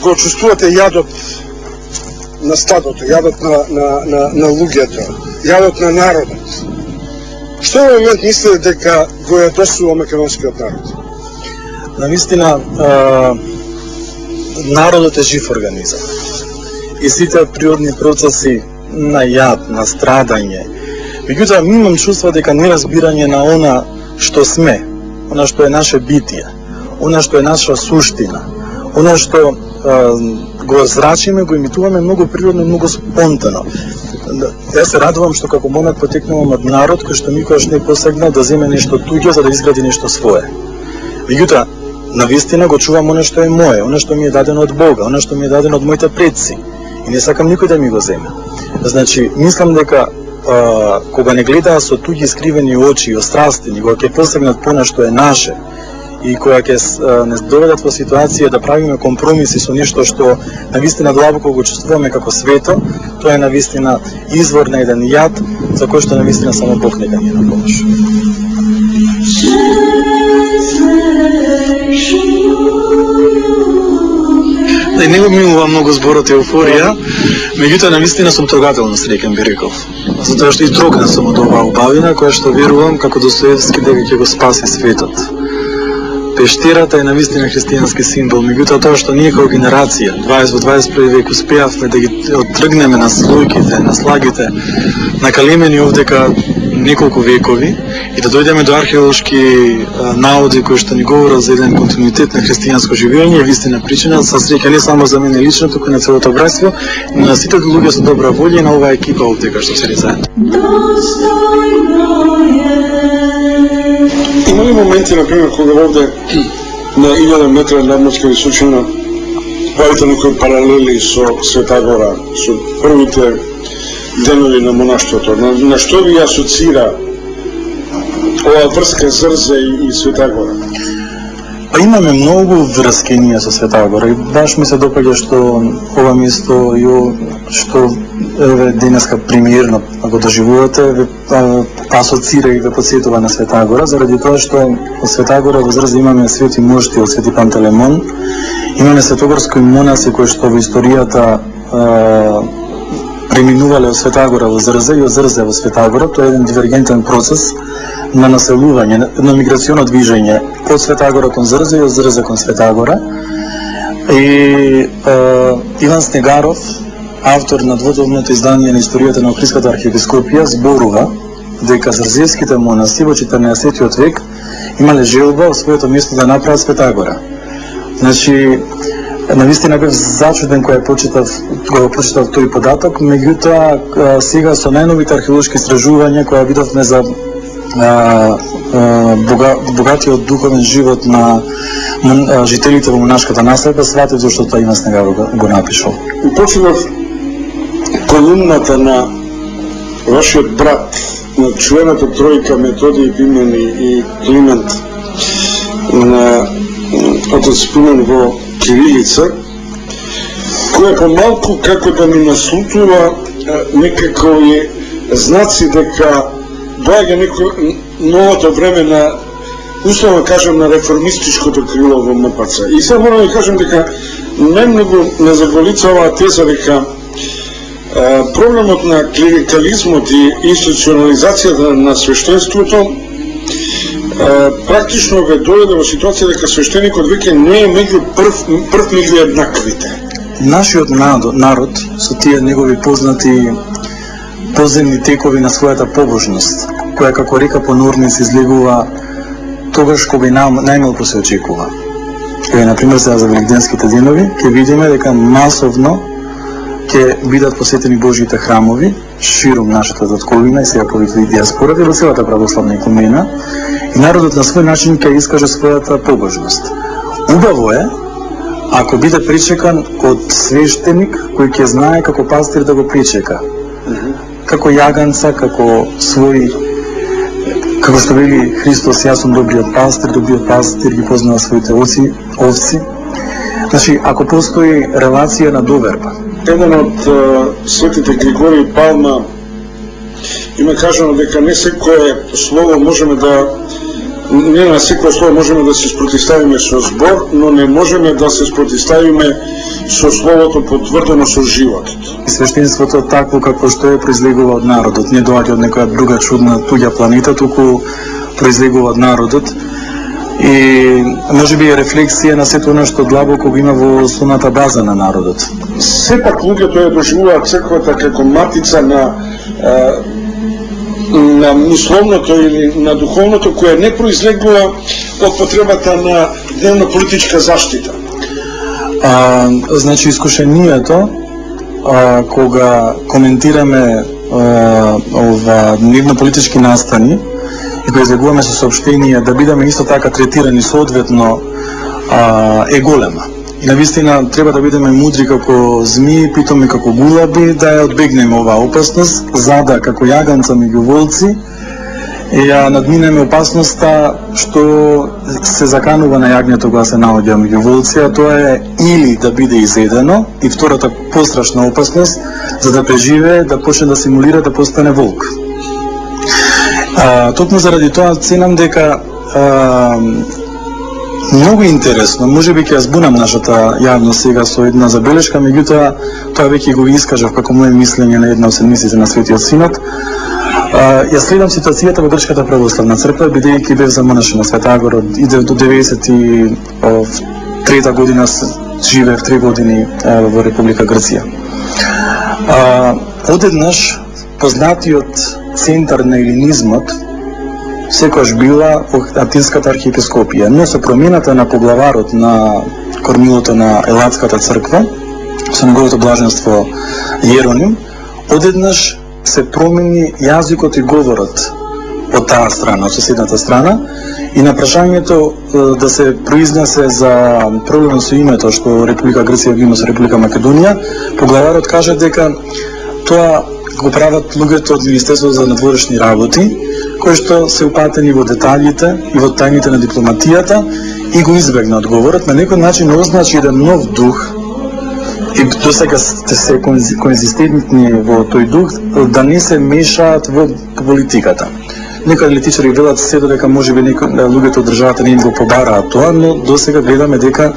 го чувствувате јадот на стадото, јадот на луѓето, јадот на народот. Што во момент мислите дека го јадосува македонскиот народ? Навистина, народот е жив организам. И сите природни процеси на јад, на страдање. Меѓутоа, ми имам чувство дека неразбирање на она што сме, она што е наше битие, она што е наша суштина, она што го зрачиме, го имитуваме многу природно и многу спонтано. Јас се радувам што како монах потекнувам од народ кој што никогаш не посегнал да земе нешто туѓо за да изгради нешто свое. Меѓутоа, навистина го чувам оно што е мое, оно што ми е дадено од Бога, оно што ми е дадено од моите предци. И не сакам никој да ми го земе. Значи, мислам дека кога не гледаа со туѓи искривени очи и острастени, кога ќе посегнат по она што е наше, и која ќе не доведат во ситуација да правиме компромиси со нешто што навистина длабоко го чувствуваме како свето, тоа е навистина извор на еден јад за кој што навистина само Бог нека ни на помош. Да, не го милува многу зборот еуфорија, меѓутоа навистина сум трогателно среќен, би рекол. Затоа што и трогнат сум од оваа убавина која што верувам како Достоевски дека ќе го спаси светот. Пештерата е навистина христијански символ, меѓутоа тоа што ние како генерација 20 во 21 век успеавме да ги оттргнеме на слојките, на слагите, накалемени овдека неколку векови и да дојдеме до археолошки наоди кои што ни говорат за еден континуитет на христијанско живење, е вистина причина за среќа не само за мене лично, туку и на целото братство, но на сите луѓе со добра волја и на оваа екипа овдека што се заедно. Има ли моменти, например, кога овде на 1000 метра надморска височина правите некои паралели со Света Гора, со првите денови на монаштвото? На што ви асоцира оваа врска Зрзе и Света Гора? Па имаме многу врски ние со Света Гора и баш ми се допаѓа што ова место што еве денеска премиерно го доживувате ве асоцира и ве подсетува на Света Гора, заради тоа што во Света Гора во Зрзе имаме свети мошти од Свети Пантелемон, имаме светогорски монаси кои што во историјата преминувале од Света Гора во Зрзе и од Зрзе во Света Гора. Тоа е еден дивергентен процес на населување, на миграционо движење од Света Гора кон Зрзе и од Зрзе кон Света Гора. И Иван Снегаров, автор на дводомното издание на историјата на Охридската архиепископија, зборува дека зрзевските монаси во 14 век имале желба во своето место да направат Света Гора. Значи, навистина бев зачуден кога го прочитав тој податок, меѓутоа сега со најновите археолошки истражувања која видовме за богатиот духовен живот на жителите во монашката населба, сватив зашто тоа Иван Снегаров го напишал. Почнав колумната на вашиот брат, на члената тројка Методиј, Пимен и Климент, на отец Пимен во кирилица, која помалку како да ни наслутува некакви знаци дека доаѓа некој новото време на, условно кажем, на реформистичкото крило во МПЦ. И сега морам да кажем дека најмногу ме заболица оваа теза дека проблемот на клерикализмот и институционализацијата на свештенството практично ве доведе во ситуација дека свештеникот веќе не е меѓу прв меѓу еднаквите. Нашиот народ со тие негови познати поземни текови на својата побожност, која како река по Норниц излегува тогаш кога и најмалку се очекува. Еве, например, сега за Великденските денови, ќе видиме дека масовно ќе бидат посетени Божјите храмови широм нашата татковина и сега повеќе и диаспората и во целата православна екумена, и народот на свој начин ќе искаже својата побожност. Убаво е ако биде причекан од свештеник кој ќе знае како пастир да го причека. Како јаганца, како свој, како што вели Христос, јас сум добриот пастир ги познава своите овци. Значи, ако постои релација на доверба. Еден од светите Григорий Палма има кажано дека не секое слово можеме да не на секој слово можеме да се спротивставиме со збор, но не можеме да се спротивставиме со словото потврдено со животот. Свештенството такво како што е произлегува од народот, не доаѓа од некоја друга чудна туѓа планета, туку произлегува од народот. И можеби е рефлексија на сето она што длабоко го има во основната база на народот. Сепак луѓето ја доживуваат црквата како матица на мисловното или на духовното, кое не произлегува од потребата на дневно-политичка заштита. Значи, искушението, кога коментираме дневно-политички настани и кога излегуваме со сообщенија да бидеме исто така третирани соодветно, е голема. И навистина треба да бидеме мудри како змии, питоми како гулаби, да ја одбегнеме оваа опасност, за да како јаганца меѓу волци ја надминеме опасноста што се заканува на јагнето кога се наоѓа меѓу волци, а тоа е или да биде изедено, и втората пострашна опасност, за да преживее, да почне да симулира да постане волк. Токму заради тоа ценам дека многу интересно, можеби ќе ја збунам нашата јавност сега со една забелешка, меѓутоа тоа веќе го искажав како моје мислење на една од седмиците на Светиот Синод. Ја следам ситуацијата во Грчката православна црква, бидејќи бев замонашен на Света Агора, иде до 93-та година, живеев 3 години во Република Грција. Одеднаш познатиот центар на елинизмот секојаш била Атинската архиепископија, но со промената на поглаварот на кормилото на Елатската црква, со неговото блаженство Јероним, одеднаш се промени јазикот и говорот од таа страна, од соседната страна, и на прашањето да се произнесе за проблем со името што Република Грција го има со Република Македонија, поглаварот кажа дека тоа го прават луѓето од Министерството за надворешни работи, кои што се упатени во деталите и во тајните на дипломатијата, и го избегна одговорот. На некој начин означи еден нов дух, и до сега сте се конзистентни во тој дух, да не се мешаат во политиката. Некои аналитичари велат се додека можеби луѓето од државата не им го побараат тоа, но до сега гледаме дека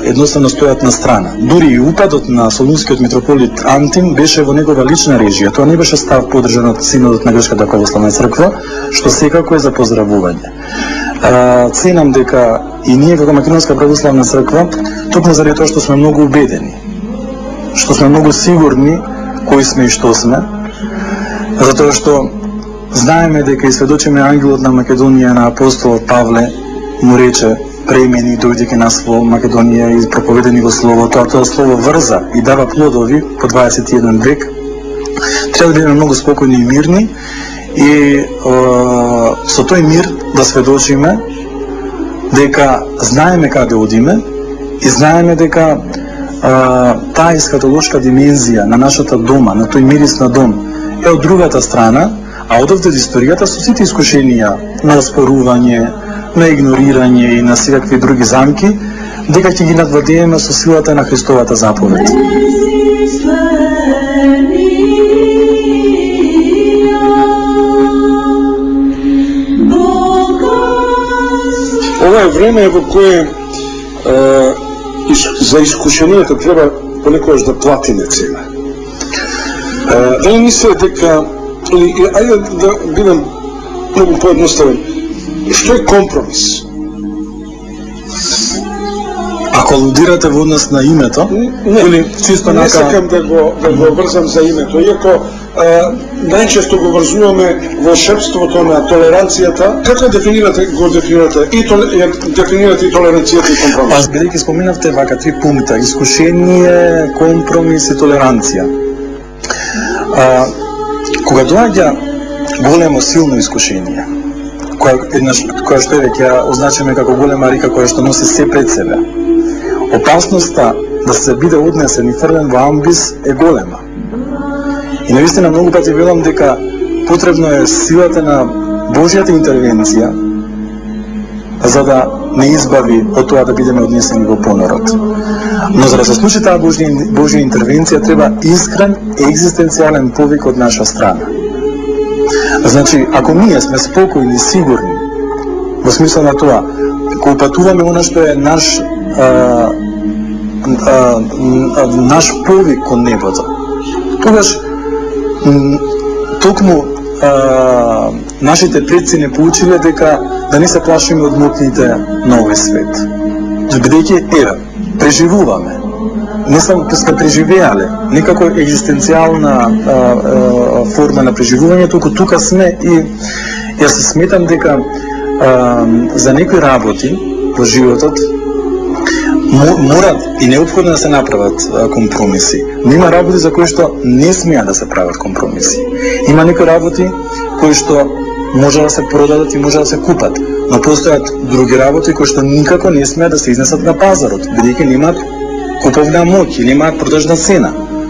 едноставно стојат на страна. Дури и упадот на солунскиот митрополит Антим беше во негова лична режија. Тоа не беше став поддржан од Синодот на Грчката православна црква, што секако е за поздравување. Ценам дека и ние како Македонска православна црква, токму заради тоа што сме многу убедени, што сме многу сигурни кои сме и што сме, затоа што знаеме дека и сведочиме ангелот на Македонија на апостолот Павле му рече: премени, дојди ке нас во Македонија и проповедени го словото, а тоа слово врза и дава плодови по 21 век. Треба да бидеме многу спокојни и мирни и со тој мир да сведочиме дека знаеме каде одиме и знаеме дека таа ескатолошка димензија на нашата дома, на тој мирис на дом, е од другата страна, а одовде историјата со сите искушенија на оспорување, на игнорирање и на секакви други замки, дека ќе ги надвладееме со силата на Христовата заповед. Ова е време во кое за искушенијата треба понекогаш да платиме цена. Дали мисле дека, ајде да бидам многу поедноставен, што е компромис? Ако алудирате во однос на името, или чисто не сакам да го врзам за името, иако најчесто го врзуваме волшебството на толеранцијата. Како дефинирате и толеранцијата и компромис? Аз бидејќи споменавте вака 3 пункта: искушение, компромис и толеранција. Кога доаѓа големо силно искушение, која што веќе ја означиме како голема рика која што носи се пред себе, опасноста да се биде однесен и фрлен во амбис е голема. И наистина многу пати велам дека потребно е силата на Божјата интервенција за да не избави од тоа да бидеме однесени во понорот. Но за да се случи таа Божја интервенција треба искрен екзистенцијален повик од наша страна. Значи, ако ние сме спокојни и сигурни Во смисла на тоа, кога патуваме она што е наш повик кон небото, тогаш токму нашите предци не поучиле дека да не се плашиме од мутните на овој свет. Бидејќи, еве, преживуваме. Не само сме преживеале, некако екзистенцијална форма на преживување, туку тука сме и јас се сметам дека за некои работи во животот морат и неопходно да се направат компромиси. Но има работи за кои што не смеа да се прават компромиси. Има некои работи кои што може да се продадат и може да се купат, но постојат други работи кои што никако не смеа да се изнесат на пазарот, бидејќи немаат куповна моќ или немаат продажна цена.